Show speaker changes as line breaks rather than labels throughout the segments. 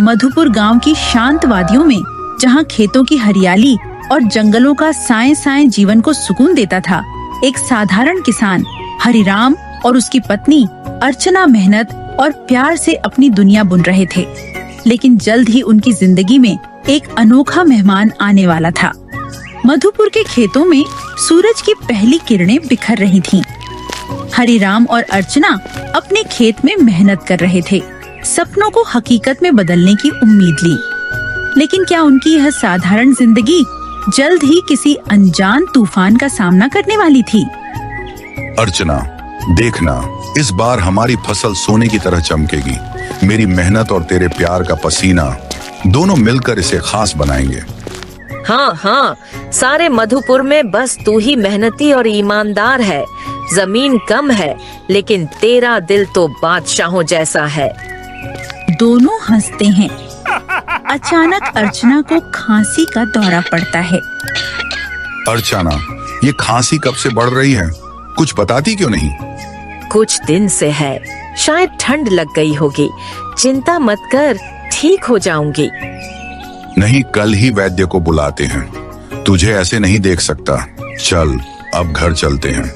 मधुपुर गांव की शांत वादियों में, जहां खेतों की हरियाली और जंगलों का साए साए जीवन को सुकून देता था, एक साधारण किसान हरिराम और उसकी पत्नी अर्चना मेहनत और प्यार से अपनी दुनिया बुन रहे थे। लेकिन जल्द ही उनकी जिंदगी में एक अनोखा मेहमान आने वाला था। मधुपुर के खेतों में सूरज की पहली किरणें बिखर रही थीं। हरिराम और अर्चना अपने खेत में मेहनत कर रहे थे, सपनों को हकीकत में बदलने की उम्मीद ली। लेकिन क्या उनकी यह साधारण जिंदगी जल्द ही किसी अनजान तूफान का सामना करने वाली थी?
अर्चना, देखना, इस बार हमारी फसल सोने की तरह चमकेगी। मेरी मेहनत और तेरे प्यार का पसीना दोनों मिलकर इसे खास बनाएंगे।
हाँ हाँ, सारे मधुपुर में बस तू ही मेहनती और ईमानदार है। जमीन कम है, लेकिन तेरा दिल तो बादशाहों जैसा है।
दोनों हंसते हैं। अचानक अर्चना को खांसी का दौरा पड़ता है।
अर्चना, ये खांसी कब से बढ़ रही है? कुछ बताती क्यों नहीं?
कुछ दिन से है, शायद ठंड लग गई होगी। चिंता मत कर, ठीक हो जाऊंगी।
नहीं, कल ही वैद्य को बुलाते हैं। तुझे ऐसे नहीं देख सकता। चल, अब घर चलते हैं।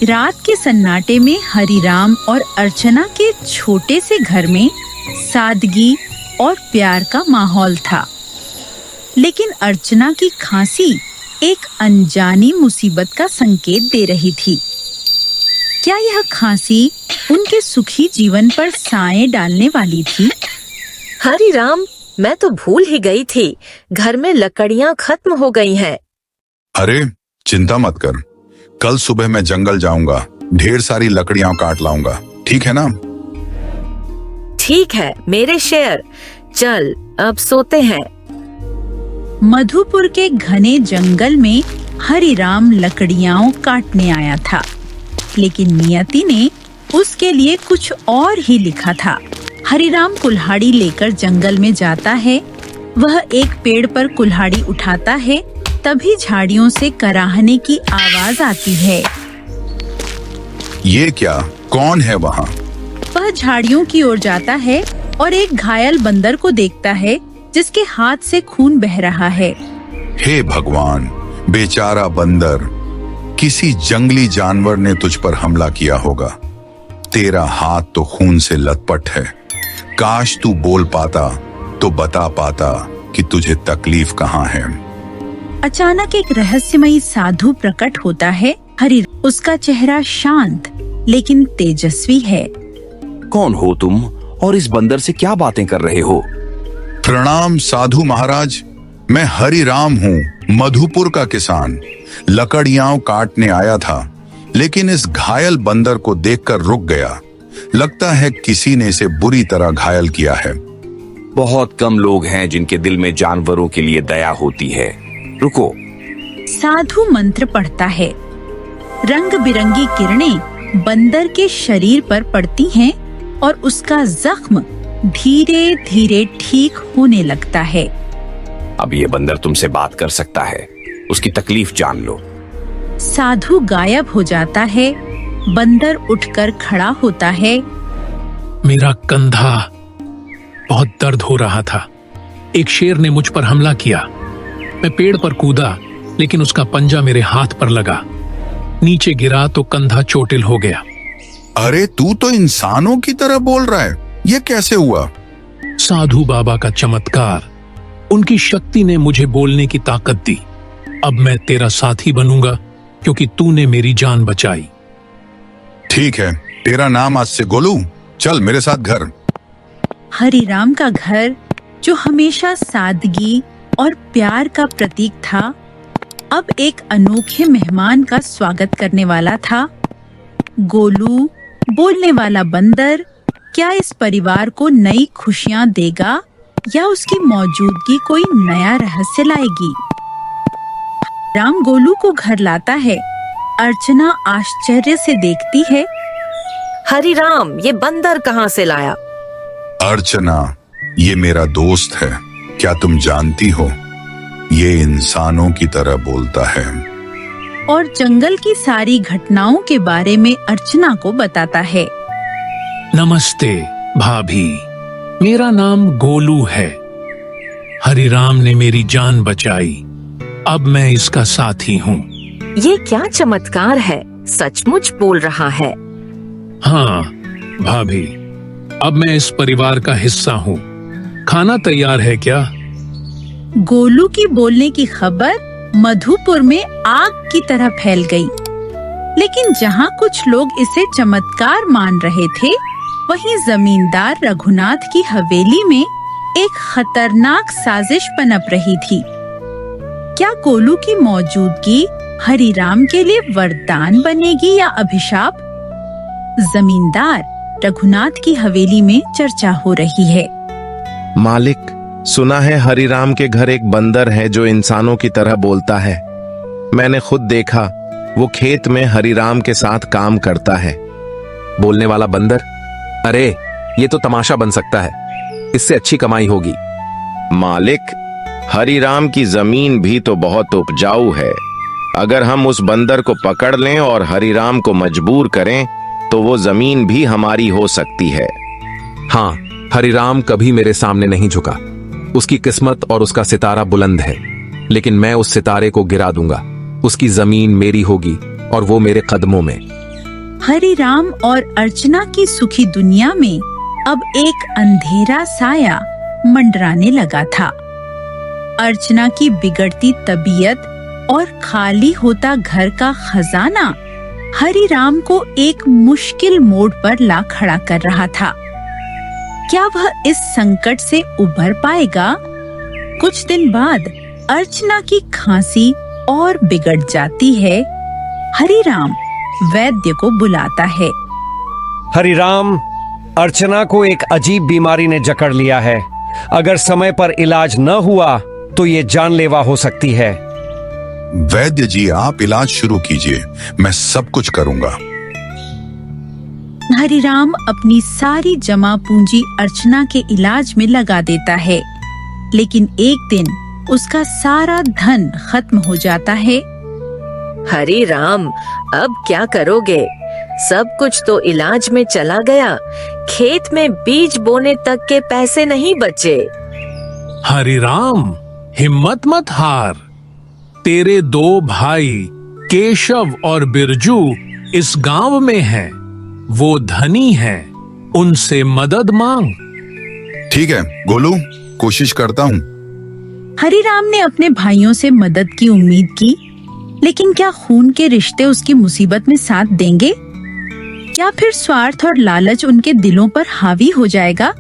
रात के सन्नाटे में हरिराम और अर्चना के छोटे से घर में सादगी और प्यार का माहौल था। लेकिन अर्चना की खांसी एक अनजानी मुसीबत का संकेत दे रही थी। क्या यह खांसी उनके सुखी जीवन पर साए डालने वाली थी?
हरिराम, मैं तो भूल ही गई थी, घर में लकड़ियां खत्म हो गई हैं।
अरे चिंता मत कर, कल सुबह मैं जंगल जाऊंगा, ढेर सारी लकड़ियां काट लाऊंगा। ठीक है ना?
ठीक है मेरे शेर, चल अब सोते हैं।
मधुपुर के घने जंगल में हरिराम लकड़ियां काटने आया था, लेकिन नियति ने उसके लिए कुछ और ही लिखा था। हरिराम कुल्हाड़ी लेकर जंगल में जाता है। वह एक पेड़ पर कुल्हाड़ी उठाता है, तभी झाड़ियों से कराहने की आवाज आती है।
ये क्या? कौन है वहाँ?
वह झाड़ियों की ओर जाता है और एक घायल बंदर को देखता है, जिसके हाथ से खून बह रहा है।
हे भगवान, बेचारा बंदर, किसी जंगली जानवर ने तुझ पर हमला किया होगा। तेरा हाथ तो खून से लथपथ है। काश तू बोल पाता तो बता पाता कि तुझे तकलीफ कहाँ है।
अचानक एक रहस्यमयी साधु प्रकट होता है। उसका चेहरा शांत लेकिन तेजस्वी है।
कौन हो तुम और इस बंदर से क्या बातें कर रहे हो?
प्रणाम साधु महाराज, मैं हरिराम हूँ, मधुपुर का किसान। लकड़ियां काटने आया था, लेकिन इस घायल बंदर को देखकर रुक गया। लगता है किसी ने इसे बुरी तरह घायल किया है।
बहुत कम लोग हैं जिनके दिल में जानवरों के लिए दया होती है। रुको।
साधु मंत्र पढ़ता है। रंग बिरंगी किरणें बंदर के शरीर पर पड़ती हैं और उसका जख्म धीरे धीरे ठीक होने लगता है।
अब ये बंदर तुमसे बात कर सकता है, उसकी तकलीफ जान लो।
साधु गायब हो जाता है। बंदर उठकर खड़ा होता है।
मेरा कंधा बहुत दर्द हो रहा था। एक शेर ने मुझ पर हमला किया। मैं पेड़ पर कूदा, लेकिन उसका पंजा मेरे हाथ पर लगा। नीचे गिरा तो कंधा चोटिल हो गया।
अरे तू तो इंसानों की तरह बोल रहा है, ये कैसे हुआ?
साधु बाबा का चमत्कार, उनकी शक्ति ने मुझे बोलने की ताकत दी। अब मैं तेरा साथी बनूंगा, क्योंकि तूने मेरी जान बचाई।
ठीक है, तेरा नाम आज से गोलू। चल मेरे साथ घर।
हरिराम का घर, जो हमेशा सादगी और प्यार का प्रतीक था, अब एक अनोखे मेहमान का स्वागत करने वाला था। गोलू, बोलने वाला बंदर, क्या इस परिवार को नई खुशियां देगा या उसकी मौजूदगी कोई नया रहस्य लाएगी? राम गोलू को घर लाता है। अर्चना आश्चर्य से देखती है।
हरिराम, ये बंदर कहाँ से लाया?
अर्चना, ये मेरा दोस्त है। क्या तुम जानती हो, ये इंसानों की तरह बोलता है।
और जंगल की सारी घटनाओं के बारे में अर्चना को बताता है।
नमस्ते भाभी, मेरा नाम गोलू है। हरिराम ने मेरी जान बचाई। अब मैं इसका साथी हूँ।
ये क्या चमत्कार है, सचमुच बोल रहा है।
हाँ भाभी, अब मैं इस परिवार का हिस्सा हूँ। खाना तैयार है क्या?
गोलू की बोलने की खबर मधुपुर में आग की तरह फैल गई। लेकिन जहाँ कुछ लोग इसे चमत्कार मान रहे थे, वहीं जमींदार रघुनाथ की हवेली में एक खतरनाक साजिश पनप रही थी। क्या गोलू की मौजूदगी हरिराम के लिए वरदान बनेगी या अभिशाप? जमींदार रघुनाथ की हवेली में चर्चा हो रही है।
मालिक, सुना है हरिराम के घर एक बंदर है जो इंसानों की तरह बोलता है। मैंने खुद देखा, वो खेत में हरिराम के साथ काम करता है।
बोलने वाला बंदर? अरे ये तो तमाशा बन सकता है, इससे अच्छी कमाई होगी।
मालिक, हरिराम की जमीन भी तो बहुत उपजाऊ है। अगर हम उस बंदर को पकड़ लें और हरिराम को मजबूर करें तो वो जमीन भी हमारी हो सकती है।
हाँ, हरिराम कभी मेरे सामने नहीं झुका। उसकी किस्मत और उसका सितारा बुलंद है, लेकिन मैं उस सितारे को गिरा दूंगा। उसकी जमीन मेरी होगी और वो मेरे कदमों में।
हरिराम और अर्चना की सुखी दुनिया में अब एक अंधेरा साया मंडराने लगा था। अर्चना की बिगड़ती तबीयत और खाली होता घर का खजाना हरिराम को एक मुश्किल मोड़ पर ला खड़ा कर रहा था। क्या वह इस संकट से उबर पाएगा? कुछ दिन बाद अर्चना की खांसी और बिगड़ जाती है। हरिराम वैद्य को बुलाता है।
हरिराम, अर्चना को एक अजीब बीमारी ने जकड़ लिया है। अगर समय पर इलाज न हुआ तो ये जानलेवा हो सकती है।
वैद्य जी, आप इलाज शुरू कीजिए, मैं सब कुछ करूंगा।
हरिराम अपनी सारी जमा पूंजी अर्चना के इलाज में लगा देता है, लेकिन एक दिन उसका सारा धन खत्म हो जाता है।
हरी राम, अब क्या करोगे? सब कुछ तो इलाज में चला गया। खेत में बीज बोने तक के पैसे नहीं बचे।
हरिराम, हिम्मत मत हार। तेरे दो भाई केशव और बिरजू इस गांव में हैं। वो धनी हैं, उनसे मदद मांग।
ठीक है गोलू, कोशिश करता हूँ।
हरिराम ने अपने भाइयों से मदद की उम्मीद की, लेकिन क्या खून के रिश्ते उसकी मुसीबत में साथ देंगे? या फिर स्वार्थ और लालच उनके दिलों पर हावी हो जाएगा?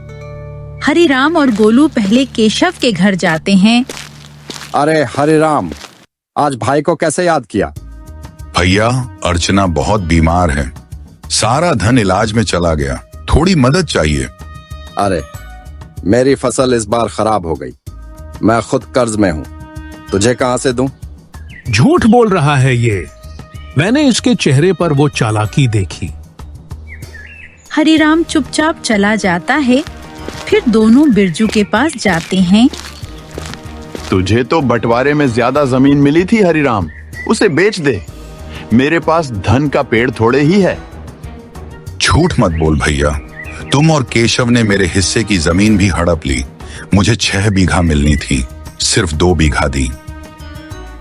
हरिराम और गोलू पहले केशव के घर जाते हैं।
अरे हरिराम, आज भाई को कैसे याद किया?
भैया, अर्चना बहुत बीमार है, सारा धन इलाज में चला गया, थोड़ी मदद चाहिए।
अरे मेरी फसल इस बार खराब हो गई, मैं खुद कर्ज में हूँ, तुझे कहाँ से दूं?
झूठ बोल रहा है ये। मैंने इसके चेहरे पर वो चालाकी देखी।
हरिराम चुपचाप चला जाता है। फिर दोनों बिरजू के पास जाते हैं।
तुझे तो बंटवारे में ज्यादा जमीन मिली थी हरिराम, उसे बेच दे। मेरे पास धन का पेड़ थोड़े ही है।
झूठ मत बोल भैया, तुम और केशव ने मेरे हिस्से की जमीन भी हड़प ली। मुझे 6 बीघा मिलनी थी, सिर्फ 2 बीघा दी।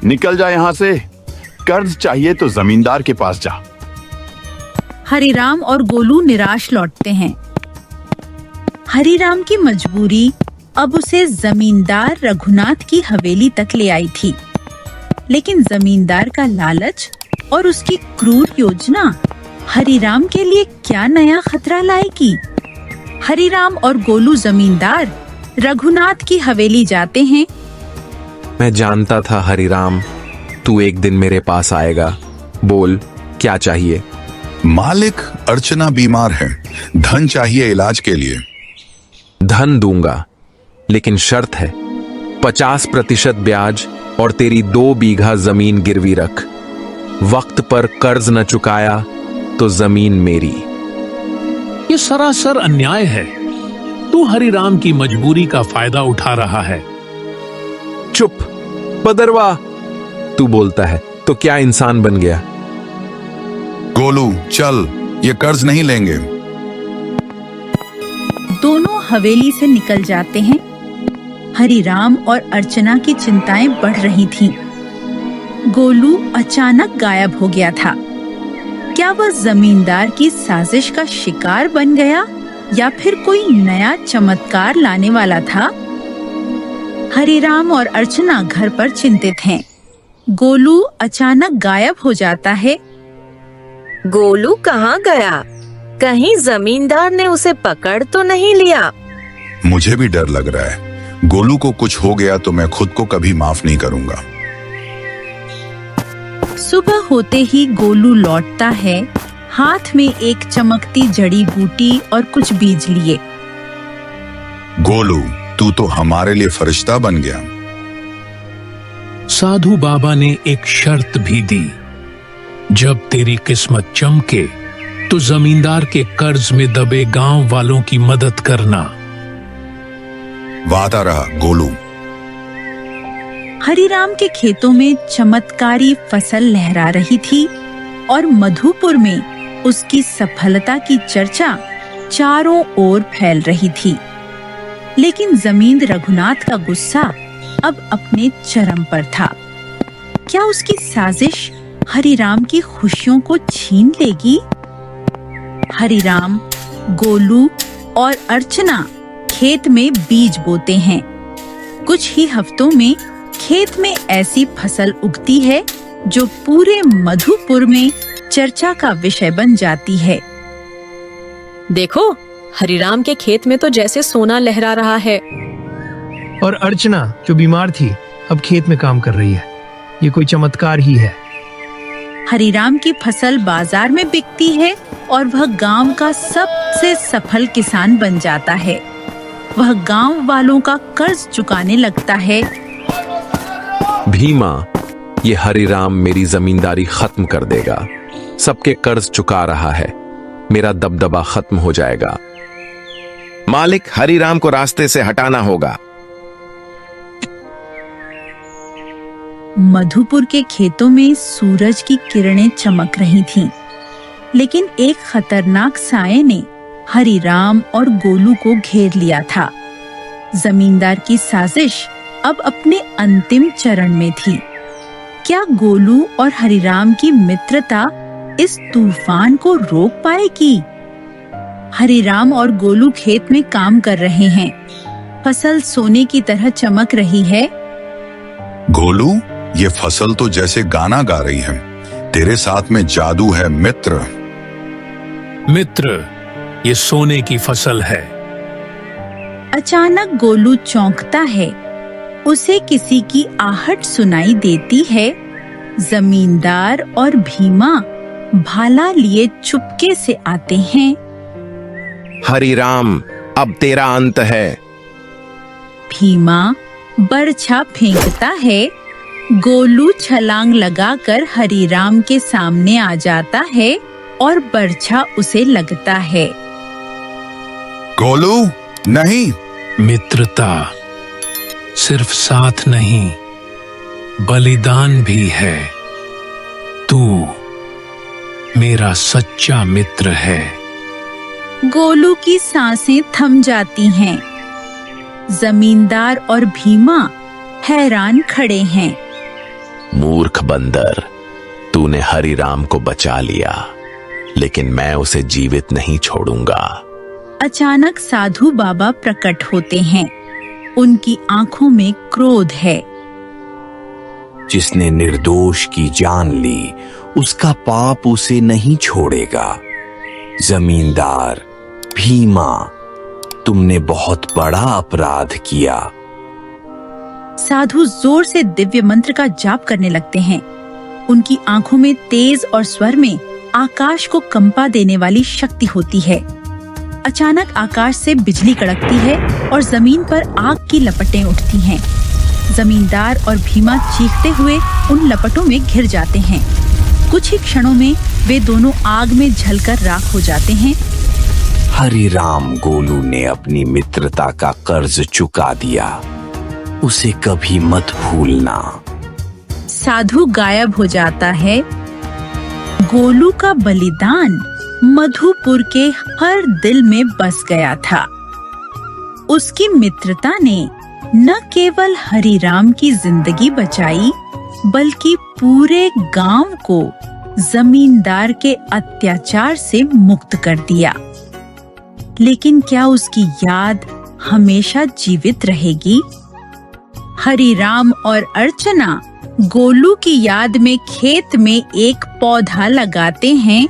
निकल जा यहाँ से। कर्ज चाहिए तो जमींदार के पास जा।
हरिराम और गोलू निराश लौटते हैं। हरिराम की मजबूरी अब उसे जमींदार रघुनाथ की हवेली तक ले आई थी, लेकिन जमींदार का लालच और उसकी क्रूर योजना हरिराम के लिए क्या नया खतरा लाएगी? हरिराम और गोलू जमींदार रघुनाथ की हवेली जाते हैं।
मैं जानता था हरिराम, तू एक दिन मेरे पास आएगा। बोल, क्या चाहिए?
मालिक, अर्चना बीमार है, धन चाहिए इलाज के लिए।
धन दूंगा, लेकिन शर्त है 50% ब्याज और तेरी 2 बीघा जमीन गिरवी रख। वक्त पर कर्ज न चुकाया तो जमीन मेरी।
ये सरासर अन्याय है। तू हरिराम की मजबूरी का फायदा उठा रहा है।
चुप बदरवा, तू बोलता है तो क्या इंसान बन गया?
गोलू चल, ये कर्ज नहीं लेंगे।
दोनों हवेली से निकल जाते हैं। हरिराम और अर्चना की चिंताएं बढ़ रही थीं। गोलू अचानक गायब हो गया था। क्या वह जमींदार की साजिश का शिकार बन गया या फिर कोई नया चमत्कार लाने वाला था? हरिराम और अर्चना घर पर चिंतित हैं। गोलू अचानक गायब हो जाता है।
गोलू कहाँ गया? कहीं जमींदार ने उसे पकड़ तो नहीं लिया?
मुझे भी डर लग रहा है। गोलू को कुछ हो गया तो मैं खुद को कभी माफ नहीं करूंगा।
सुबह होते ही गोलू लौटता है, हाथ में एक चमकती जड़ी बूटी और कुछ बीज लिए।
गोलू, तू तो हमारे लिए फरिश्ता बन गया।
साधु बाबा ने एक शर्त भी दी, जब तेरी किस्मत चमके तो जमींदार के कर्ज में दबे गांव वालों की मदद करना।
वादा रहा गोलू।
हरिराम के खेतों में चमत्कारी फसल लहरा रही थी और मधुपुर में उसकी सफलता की चर्चा चारों ओर फैल रही थी। लेकिन जमीन रघुनाथ का गुस्सा अब अपने चरम पर था। क्या उसकी साजिश हरिराम की खुशियों को छीन लेगी? हरिराम, गोलू और अर्चना खेत में बीज बोते हैं। कुछ ही हफ्तों में खेत में ऐसी फसल उगती है जो पूरे मधुपुर में चर्चा का विषय बन जाती है।
देखो, हरिराम के खेत में तो जैसे सोना लहरा रहा है।
और अर्चना जो बीमार थी अब खेत में काम कर रही है। ये कोई चमत्कार ही है।
हरिराम की फसल बाजार में बिकती है और वह गांव का सबसे सफल किसान बन जाता है। वह गांव वालों का कर्ज चुकाने लगता है।
भीमा, ये हरिराम मेरी जमींदारी खत्म कर देगा। सबके कर्ज चुका रहा है, मेरा दबदबा खत्म हो जाएगा।
मालिक, हरिराम को रास्ते से हटाना होगा।
मधुपुर के खेतों में सूरज की किरणें चमक रही थीं, लेकिन एक खतरनाक साये ने हरिराम और गोलू को घेर लिया था। जमींदार की साजिश अब अपने अंतिम चरण में थी। क्या गोलू और हरिराम की मित्रता इस तूफान को रोक पाएगी? हरिराम और गोलू खेत में काम कर रहे हैं। फसल सोने की तरह चमक रही है।
गोलू, ये फसल तो जैसे गाना गा रही है। तेरे साथ में जादू है मित्र।
मित्र, ये सोने की फसल है।
अचानक गोलू चौंकता है। उसे किसी की आहट सुनाई देती है। जमींदार और भीमा भाला लिए चुपके से आते हैं।
हरिराम, अब तेरा अंत है।
भीमा बरछा फेंकता है। गोलू छलांग लगाकर हरिराम के सामने आ जाता है और बरछा उसे लगता है।
गोलू, नहीं।
मित्रता सिर्फ साथ नहीं, बलिदान भी है। तू मेरा सच्चा मित्र है।
गोलू की सांसें थम जाती हैं। जमींदार और भीमा हैरान खड़े हैं।
मूर्ख बंदर, तूने हरिराम को बचा लिया, लेकिन मैं उसे जीवित नहीं छोड़ूंगा।
अचानक साधु बाबा प्रकट होते हैं। उनकी आंखों में क्रोध है।
जिसने निर्दोष की जान ली, उसका पाप उसे नहीं छोड़ेगा। जमींदार, भीमा, तुमने बहुत बड़ा अपराध किया।
साधु जोर से दिव्य मंत्र का जाप करने लगते हैं। उनकी आंखों में तेज और स्वर में आकाश को कंपा देने वाली शक्ति होती है। अचानक आकाश से बिजली कड़कती है और जमीन पर आग की लपटें उठती हैं। जमींदार और भीमा चीखते हुए उन लपटों में घिर जाते हैं। कुछ ही क्षणों में वे दोनों आग में जलकर राख हो जाते हैं।
हरिराम गोलू ने अपनी मित्रता का कर्ज चुका दिया, उसे कभी मत भूलना।
साधु गायब हो जाता है। गोलू का बलिदान मधुपुर के हर दिल में बस गया था। उसकी मित्रता ने न केवल हरिराम की जिंदगी बचाई बल्कि पूरे गांव को जमींदार के अत्याचार से मुक्त कर दिया। लेकिन क्या उसकी याद हमेशा जीवित रहेगी? हरिराम और अर्चना गोलू की याद में खेत में एक पौधा लगाते हैं।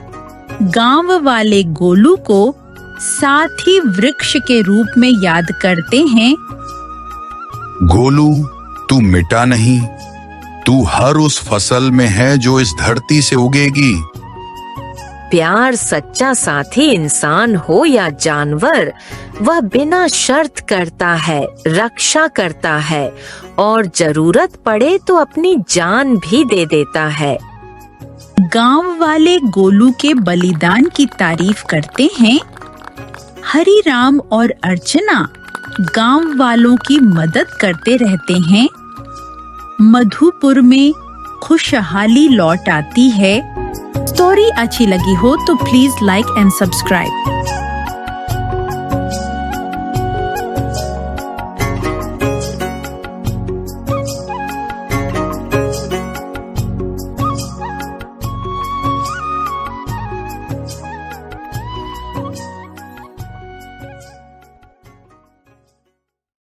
गांव वाले गोलू को साथी वृक्ष के रूप में याद करते हैं।
गोलू, तू मिटा नहीं, तू हर उस फसल में है जो इस धरती से उगेगी।
प्यार सच्चा साथी इंसान हो या जानवर, वह बिना शर्त करता है, रक्षा करता है और जरूरत पड़े तो अपनी जान भी दे देता है।
गांव वाले गोलू के बलिदान की तारीफ करते हैं। हरिराम और अर्चना गांव वालों की मदद करते रहते हैं। मधुपुर में खुशहाली लौट आती है। स्टोरी अच्छी लगी हो तो प्लीज लाइक एंड सब्सक्राइब।